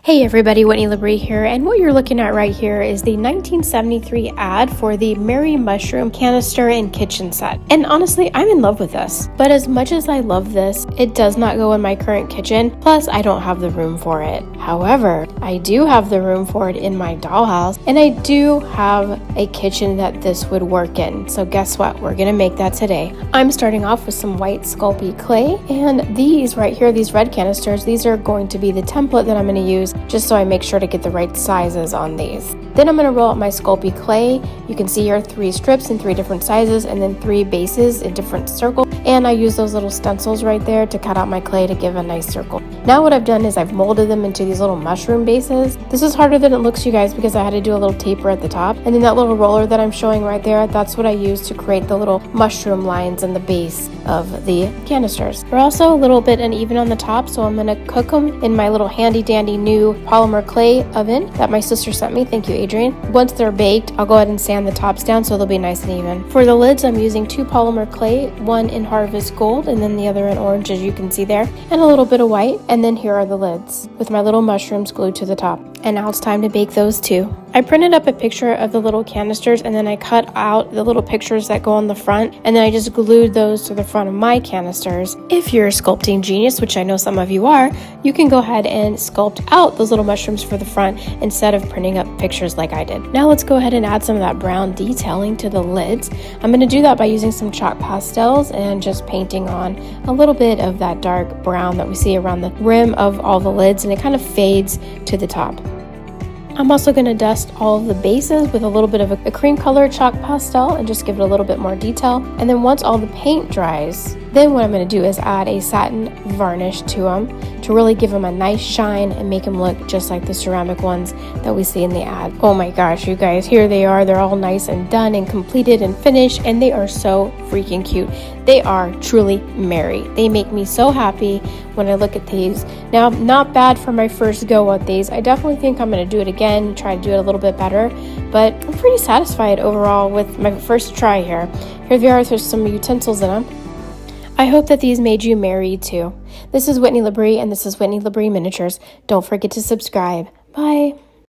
Hey everybody, Whitney Labrie here, and what you're looking at right here is the 1973 ad for the Mary Mushroom canister and kitchen set. And honestly, I'm in love with this. But as much as I love this, it does not go in my current kitchen, plus I don't have the room for it. However, I do have the room for it in my dollhouse, and I do have a kitchen that this would work in. So guess what? We're gonna make that today. I'm starting off with some white Sculpey clay, and these right here, these red canisters, these are going to be the template that I'm gonna use just so I make sure to get the right sizes on these. Then I'm going to roll out my Sculpey clay. You can see here 3 strips in 3 different sizes and then 3 bases in different circles. And I use those little stencils right there to cut out my clay to give a nice circle. Now what I've done is I've molded them into these little mushroom bases. This is harder than it looks, you guys, because I had to do a little taper at the top. And then that little roller that I'm showing right there, that's what I use to create the little mushroom lines in the base of the canisters. They're also a little bit uneven on the top, so I'm going to cook them in my little handy dandy new polymer clay oven that my sister sent me. Thank you, Adrian. Once they're baked, I'll go ahead and sand the tops down so they'll be nice and even. For the lids, I'm using 2 polymer clay, one in Harvest Gold and then the other in orange, as you can see there, and a little bit of white. And then here are the lids with my little mushrooms glued to the top. And now it's time to bake those too. I printed up a picture of the little canisters and then I cut out the little pictures that go on the front, and then I just glued those to the front of my canisters. If you're a sculpting genius, which I know some of you are, you can go ahead and sculpt out those little mushrooms for the front instead of printing up pictures like I did. Now let's go ahead and add some of that brown detailing to the lids. I'm going to do that by using some chalk pastels and just painting on a little bit of that dark brown that we see around the rim of all the lids, and it kind of fades to the top. I'm also going to dust all of the bases with a little bit of a cream color chalk pastel and just give it a little bit more detail. And then once all the paint dries, then what I'm going to do is add a satin varnish to them to really give them a nice shine and make them look just like the ceramic ones that we see in the ad. Oh my gosh, you guys, here they are. They're all nice and done and completed and finished, and they are so freaking cute. They are truly merry. They make me so happy when I look at these. Now, not bad for my first go at these. I definitely think I'm going to do it again, try to do it a little bit better, but I'm pretty satisfied overall with my first try here. Here they are, there's some utensils in them. I hope that these made you merry too. This is Whitney Labrie, and this is Whitney Labrie Miniatures. Don't forget to subscribe. Bye.